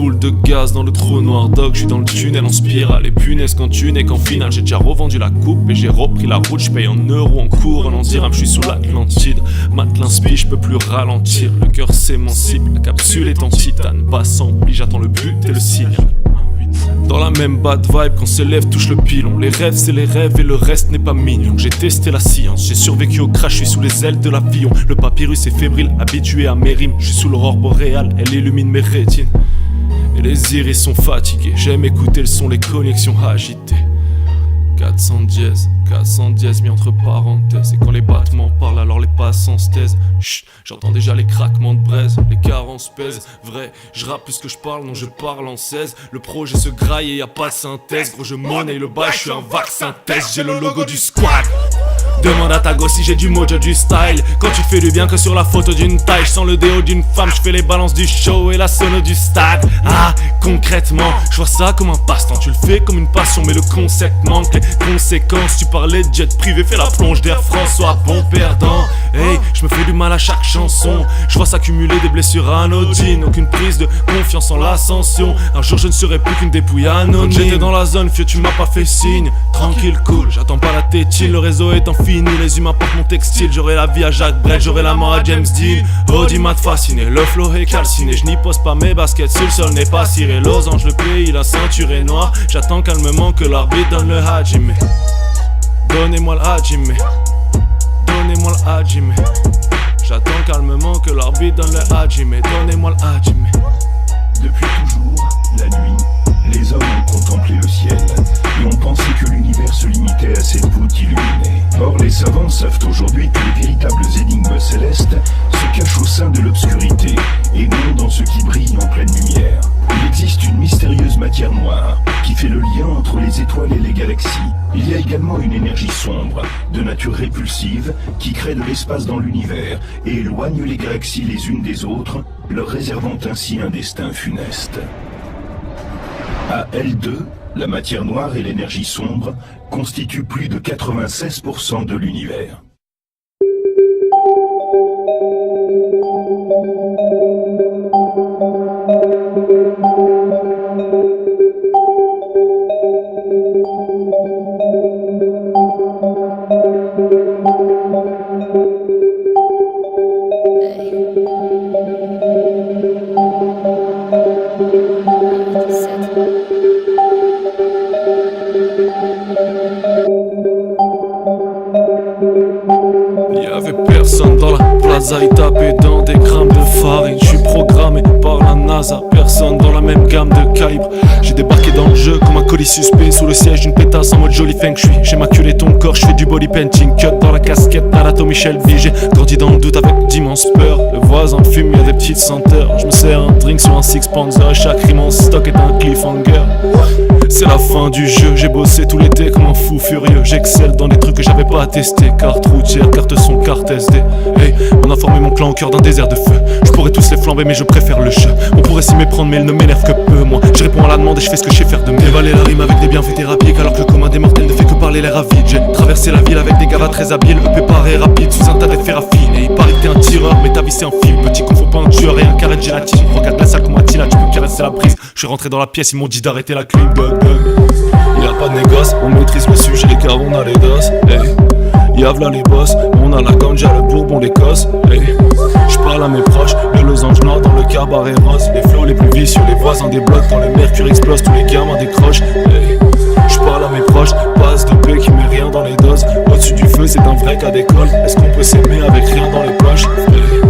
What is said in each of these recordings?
boule de gaz dans le trou noir, dog. Je suis dans le tunnel en spirale et punaise quand tu n'es qu'en finale. J'ai déjà revendu la coupe et j'ai repris la route. Je paye en euros, en cours, en dirham. Je suis sous l'Atlantide. Matelas spi, je peux plus ralentir. Le cœur s'émancipe, la capsule est en titane. Pas s'emplit, j'attends le but et le signal. Dans la même bad vibe quand ses lèvres touchent le pilon. Les rêves c'est les rêves et le reste n'est pas mignon. J'ai testé la science, j'ai survécu au crash. Je suis sous les ailes de l'avion. Le papyrus est fébrile, habitué à mes rimes. Je suis sous l'aurore boréale, elle illumine mes rétines. Et les iris sont fatigués. J'aime écouter le son, les connexions agitées. 400 dièse mis entre parenthèses. Et quand les battements parlent alors les passants se taisent. Chut, j'entends déjà les craquements de braise. Les carences pèsent, vrai, je rappe plus que je parle, non je parle en 16. Le projet se graille et y a pas de synthèse. Gros je monnaie le bail, je suis un vaccin test. J'ai le logo du squad. Demande à ta gosse si j'ai du mojo, du style. Quand tu fais du bien que sur la photo d'une taille. Je sens le déo d'une femme, je fais les balances du show et la sono du stade. Ah, concrètement, je vois ça comme un passe-temps. Tu le fais comme une passion mais le concept manque. Les conséquences, tu parlais de jet privé. Fais la plonge d'Air France, sois bon perdant. Hey, je me fais du mal à chaque chanson. Je vois s'accumuler des blessures anodines. Aucune prise de confiance en l'ascension. Un jour je ne serai plus qu'une dépouille anonyme. Quand j'étais dans la zone, vieux tu m'as pas fait signe. Tranquille, cool, j'attends pas la tétine. Le réseau est en fini, les humains portent mon textile. J'aurai la vie à Jacques Brel, j'aurai la mort à James Dean. Audi m'a fasciné, le flow est calciné. Je n'y pose pas mes baskets, sur le sol n'est pas ciré. Losange le pays, la ceinture est noire. J'attends calmement que l'arbitre donne le hajime. Donnez-moi le hajime. Donnez-moi le hajime. J'attends calmement que l'arbitre donne le hajime. Donnez-moi le hajime. Depuis toujours, la nuit, les hommes ont contemplé le ciel et ont pensé que l'univers se limitait à cette voûte illuminée. Or, les savants savent aujourd'hui que les véritables énigmes célestes se cachent au sein de l'obscurité et non dans ce qui brille en pleine lumière. Il existe une mystérieuse matière noire qui fait le lien entre les étoiles et les galaxies. Il y a également une énergie sombre, de nature répulsive, qui crée de l'espace dans l'univers et éloigne les galaxies les unes des autres, leur réservant ainsi un destin funeste. À L2, la matière noire et l'énergie sombre constituent plus de 96% de l'univers. Y'avait personne dans la plaza, il tapait dans des grammes de farine. J'suis programmé par la NASA, personne dans la même gamme de calibre. J'ai débarqué dans le jeu comme un colis suspect sous le siège d'une pétasse en mode joli feng shui. J'ai maculé ton corps, j'fais du body painting. Cut dans la casquette, anatomie Shelby. J'ai grandi dans le doute avec d'immenses peurs. Le voisin fume, y'a des petites senteurs. J'me sers un drink sur un six Panzer. Chaque rime en stock est un cliffhanger. C'est la fin du jeu, j'ai bossé tout l'été comme un fou furieux. J'excelle dans des trucs que j'avais pas testé. Carte routière, carte son, carte SD. Hey, on a formé mon clan au cœur d'un désert de feu. Je pourrais tous les flamber mais je préfère le jeu. On pourrait s'y méprendre mais il ne m'énerve que peu. Moi je réponds à la demande et je fais ce que je sais faire de mieux. Dévaler la rime avec des bienfaits thérapiques alors que le commun des mortels ne fait que parler l'air avide. J'ai traversé la ville avec des gars très habiles. EP paré rapide sous un tas d'effets raffinés. Il paraît que t'es un tireur mais ta vie c'est un film. Petit con faut pas un tueur et un carré de gélatine. Regarde la salle comme Attila, tu peux caresser la prise. Je suis rentré dans la pièce, ils m'ont dit d'arrêter la clim. Il y a pas de négoce, on maîtrise le sujet car on a les dos. Hey. Yavla les boss, on a la ganja, le bourbon, l'Écosse. Hey. J'parle à mes proches, le losange noir dans le cabaret rose. Les flots les plus vicieux, les voisins des blocs. Quand le mercure explose, tous les gamins décrochent. Hey. J'parle à mes proches, passe de paix qui met rien dans les doses. Au-dessus du feu, c'est un vrai cas d'école. Est-ce qu'on peut s'aimer avec rien dans les poches? Hey.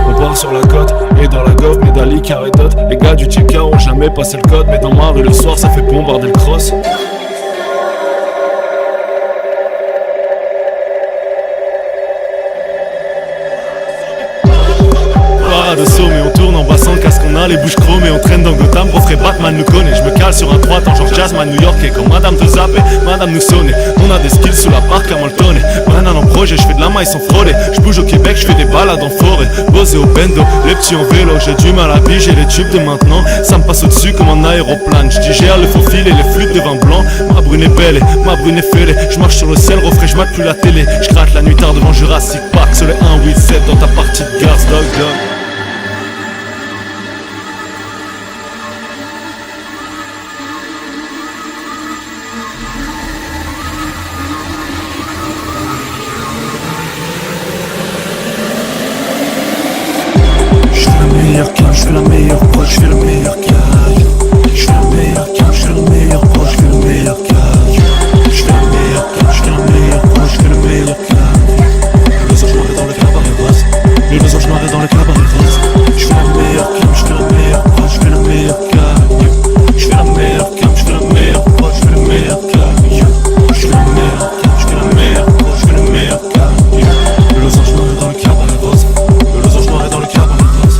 On part sur la côte, et dans la gauve, médaille, carré dot. Les gars du TK ont jamais passé le code. Mais dans ma rue le soir, ça fait bombarder le cross. De saut mais on tourne en bassant le casque, on a les bouches chromées, on traîne dans Gotham, refrais Batman nous connaît, je me cale sur un droit en genre Jazzman New-Yorkais, quand madame te zappe et madame nous sonne, on a des skills sous la barque à Moltonné, Brennan en projet, je fais de la maille sans frauder, je bouge au Québec, je fais des balades en forêt, Bosé au bendo, les petits en vélo, j'ai du mal à biger les tubes de maintenant, ça me passe au dessus comme un aéroplane, je digère le faux fil et les flûtes de vin blanc, ma brune est belle et ma brune est fêlée, je marche sur le ciel, refrais, je mate plus la télé, je gratte la nuit tard devant Jurassic Park, sur les 187 dans ta partie de garce, dog dog. fais la meilleure prod, je fais le meilleur cash. Je fais le meilleur cash, je fais le meilleur prod, je fais le meilleur cash. Je fais le meilleur cash, je fais le meilleur prod, je fais le meilleur cash. Le soir je m'arrête dans le cabaret rose. Le soir je m'arrête dans le cabaret rose. Je fais le meilleur cash, je fais le meilleur prod, je fais le meilleur cash. Je fais la meilleure cash, je fais le meilleur prod, je fais le meilleur cash. Je fais le meilleur cash, je fais le meilleur prod, je fais le meilleur cash. Le soir je m'arrête dans le cabaret rose. Le soir je m'arrête dans le cabaret rose.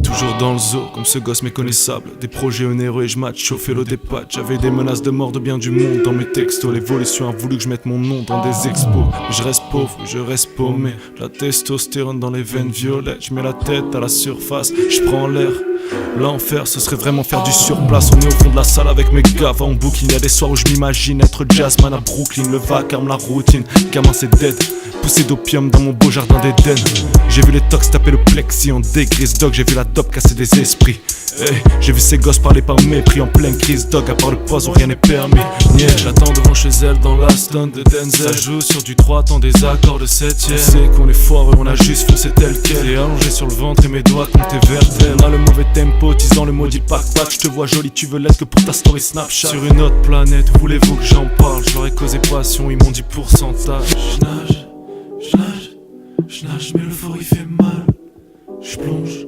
Toujours dans le zoo, comme ce gosse méconnaissable. Des projets onéreux et je match, chauffé l'eau des pattes. J'avais des menaces de mort de bien du monde dans mes textos. L'évolution a voulu que je mette mon nom dans des expos. Je reste pauvre, je reste paumé. La testostérone dans les veines violettes. Je mets la tête à la surface, je prends l'air. L'enfer, ce serait vraiment faire du surplace. On est au fond de la salle avec mes gars en booking. Y'a des soirs où je m'imagine être jazzman à Brooklyn. Le vacarme, la routine, gamin c'est dead. Poussé d'opium dans mon beau jardin d'Éden. J'ai vu les tox taper le plexi en dégrise dog. J'ai vu la dope casser des esprits. Hey, j'ai vu ces gosses parler par mépris en pleine crise dog. À part le poison rien n'est permis. Yeah, j'attends devant chez elle dans la stone de Denzel. Ça joue sur du 3 temps des accords de 7ème. On sait qu'on est foireux, on a juste foncé tel quel. Et allongé sur le ventre et mes doigts comptés vertèbres. On a le mauvais tempo, tisant le maudit pack-pack. Je te vois jolie, tu veux l'être que pour ta story Snapchat. Sur une autre planète, voulez-vous que j'en parle? Je leur ai causé passion, ils m'ont dit pourcentage. Je nage, mais le fort il fait mal. Je plonge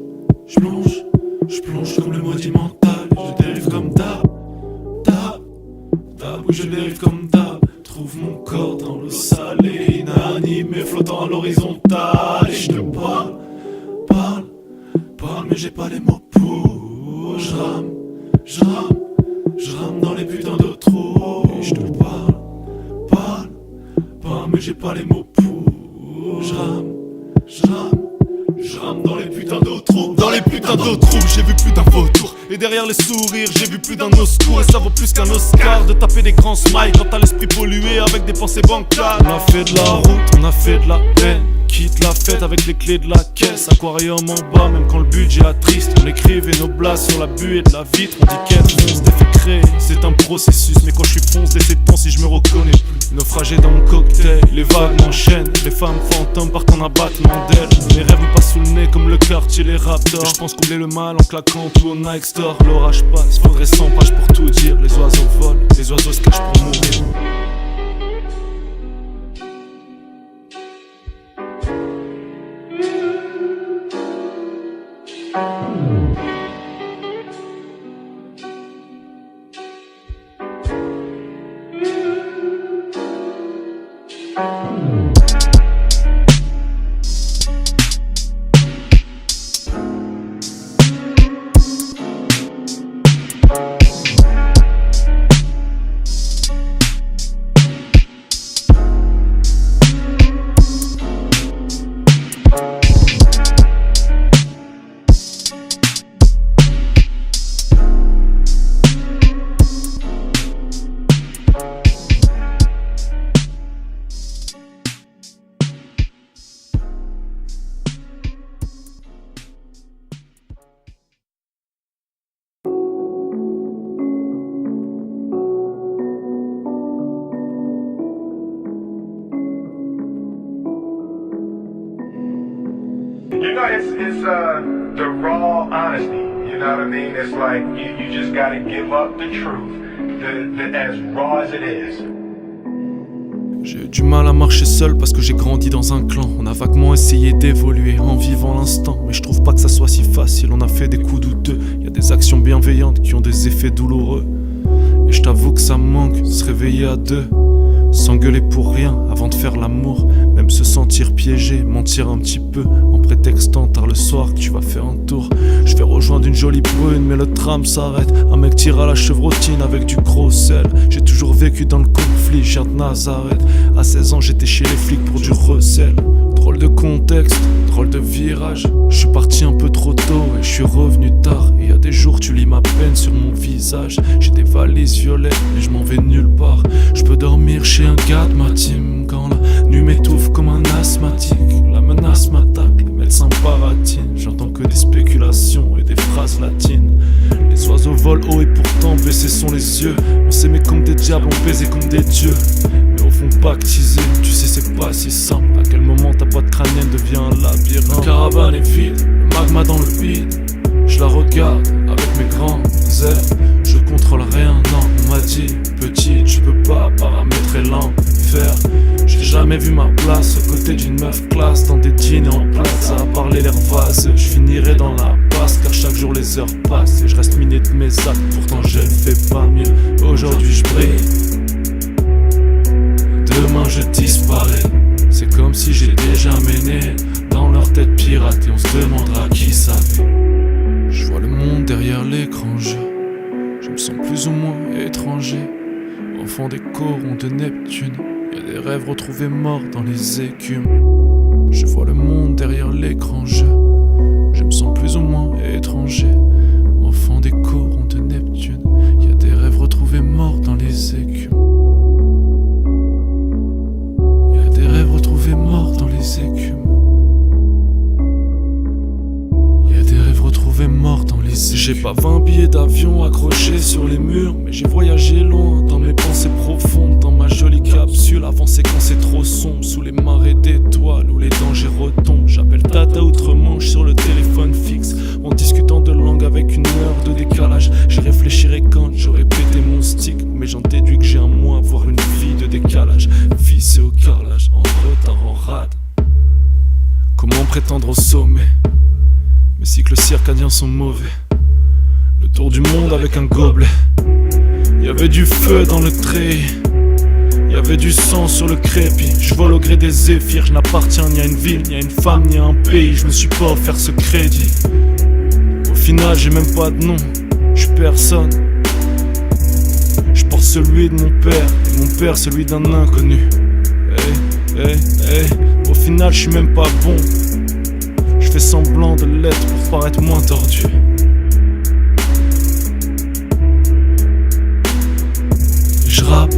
comme le maudit mental. Je dérive comme d'hab, oui je dérive comme d'hab. Trouve mon corps dans l'eau salée, inanimé, flottant à l'horizontale. Et je te parle, mais j'ai pas les mots pour. Je rame dans les putains de trous. Et je te parle, mais j'ai pas les mots pour. Je rame dans les putains d'eau trous. Dans les putains d'eau trous, j'ai vu plus d'un vautour. Et derrière les sourires, j'ai vu plus d'un oscours. Et ça vaut plus qu'un Oscar de taper des grands smiles quand t'as l'esprit pollué avec des pensées bancales. On a fait de la route, on a fait de la haine. Quitte la fête avec les clés de la caisse. Aquarium en bas, même quand le budget attriste. On écrivait nos blagues sur la buée de la vitre. On dit qu'être fonce des faits créés, c'est un processus. Mais quand je suis fonce des sétons, si je me reconnais plus. Naufragé dans mon cocktail, les vagues m'enchaînent. Les femmes fantômes partent en abattement d'ailes. Mes rêves me passent sous le nez comme le quartier, les raptors. Et je pense combler le mal en claquant tout au Nike Store. L'orage passe, faudrait 100 pages pour tout dire. Les oiseaux volent, les oiseaux se cachent pour mourir. It's the raw honesty, you know what I mean? It's like you just gotta give up the truth, as raw as it is. J'ai eu du mal à marcher seul parce que j'ai grandi dans un clan. On a vaguement essayé d'évoluer en vivant l'instant, mais je trouve pas que ça soit si facile. On a fait des coups douteux, y a des actions bienveillantes qui ont des effets douloureux. Et je t'avoue que ça me manque, se réveiller à deux, s'engueuler pour rien avant de faire l'amour, même se sentir piégé, mentir un petit peu en prétextant tard le soir que tu vas faire un tour. Je vais rejoindre une jolie brune mais le tram s'arrête. Un mec tire à la chevrotine avec du gros sel. J'ai toujours vécu dans le conflit, je viens de Nazareth. À 16 ans j'étais chez les flics pour du recel. Drôle de contexte, drôle de virage. Je suis parti un peu trop tôt et je suis revenu tard. Et y a des jours tu lis ma peine sur mon visage. J'ai des valises violettes et je m'en vais nulle part. Je peux dormir chez un gars de ma team quand la nuit m'étouffe comme un asthmatique. La menace m'attaque, les médecins baratinent. J'entends que des spéculations et des phrases latines. Les oiseaux volent haut et pourtant baissés sont les yeux. On s'aimait comme des diables, on baisait comme des dieux. Mais au fond pactisé, tu sais c'est pas si simple. À quel moment ta boîte crânienne devient un labyrinthe. La caravane est vide, le magma dans le vide. Je la regarde avec mes grands airs. Je contrôle rien, non, on m'a dit petit, tu peux pas paramétrer l'enfer. J'ai jamais vu ma place aux côtés d'une meuf classe. Dans des dîners en place, à parler l'air vaseux. Je finirai dans la passe car chaque jour les heures passent. Et je reste miné de mes actes, pourtant je ne fais pas mieux. Aujourd'hui je brille, demain je disparais. C'est comme si j'étais jamais né. Dans leur tête pirate et on se demandera qui ça fait. Je vois le monde derrière l'écran, je me sens plus ou moins étranger. Enfant des corons de Neptune, y a des rêves retrouvés morts dans les écumes. Je vois le monde derrière l'écran, je me sens plus ou moins étranger. Enfant des corons de Neptune, y a des rêves retrouvés morts dans les écumes. Y a des rêves retrouvés morts dans les écumes. Mort dans les yeux. J'ai pas 20 billets d'avion accrochés sur les murs, mais j'ai voyagé loin dans mes pensées profondes. Dans ma jolie capsule, avancée quand c'est trop sombre. Sous les marées d'étoiles où les dangers retombent. J'appelle Tata outre-Manche sur le téléphone fixe, en discutant de langue avec une heure de décalage. J'y réfléchirai quand j'aurai pété mon stick, mais j'en déduis que j'ai un mois, voire une vie de décalage. Vissé au carrelage, en retard, en rade. Comment prétendre au sommet? Mes cycles circadiens sont mauvais. Le tour du monde avec un gobelet. Y'avait du feu dans le treillis, y'avait du sang sur le crépi. Je vole au gré des zéphyrs, je n'appartiens ni à une ville, ni à une femme, ni à un pays. Je me suis pas offert ce crédit. Au final j'ai même pas de nom, je suis personne. Je porte celui de mon père, et mon père celui d'un inconnu. Au final je suis même pas bon. Je fais semblant de l'être pour paraître moins tordu. Je rappe,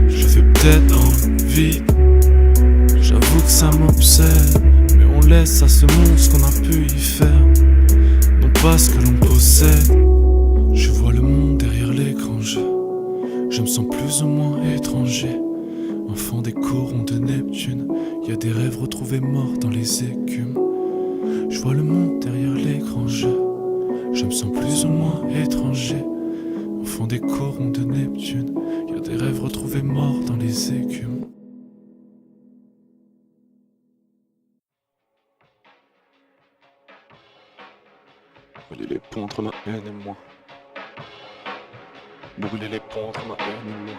je fais peut-être envie. J'avoue que ça m'obsède, mais on laisse à ce monde ce qu'on a pu y faire, non pas ce que l'on possède. Je vois le monde derrière l'écran, je me sens plus ou moins étranger. Enfant des corons de Neptune, y a des rêves retrouvés morts dans les écumes. Je vois le monde derrière l'écran, je me sens plus ou moins étranger. Enfant des corons de Neptune, y a des rêves retrouvés morts dans les écumes. Brûler les ponts entre ma haine et moi. Brûler les ponts entre ma haine et moi.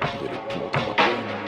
Brûler les ponts entre ma haine et moi.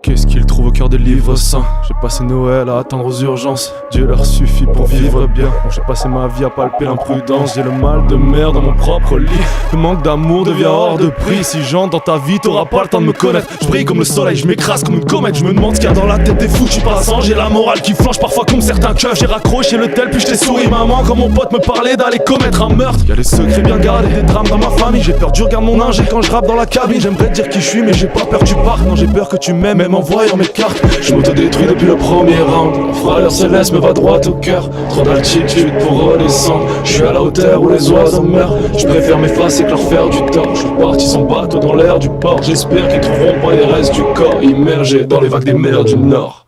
Qu'est-ce qu'ils trouvent au cœur des livres saints? J'ai passé Noël à attendre aux urgences. Dieu leur suffit pour vivre bien. J'ai passé ma vie à palper l'imprudence. J'ai le mal de mer dans mon propre lit. Le manque d'amour devient hors de prix. Si j'entre dans ta vie, t'auras pas le temps de me connaître. Je brille comme le soleil, je m'écrase comme une comète. Je me demande ce qu'il y a dans la tête des fous. J'suis passant, j'ai la morale qui flanche parfois comme certains keufs. J'ai raccroché le tel puis je t'ai souri maman. Quand mon pote me parlait d'aller commettre un meurtre. Y'a les secrets bien gardés, des drames dans ma famille. J'ai peur, tu regardes mon ingé quand je rappe dans la cabine. J'aimerais te dire qui je suis mais j'ai pas peur que tu partes. Non j'ai peur que tu m'aimes, même en voyant mes cartes. Je m'autodétruis depuis le premier round. La frayeur céleste me va droit au cœur. Trop d'altitude pour redescendre. Je suis à la hauteur où les oiseaux meurent. Je préfère m'effacer que leur faire du tort. Je suis parti sans bateau dans l'air du port. J'espère qu'ils trouveront pas les restes du corps immergés dans les vagues des mers du Nord.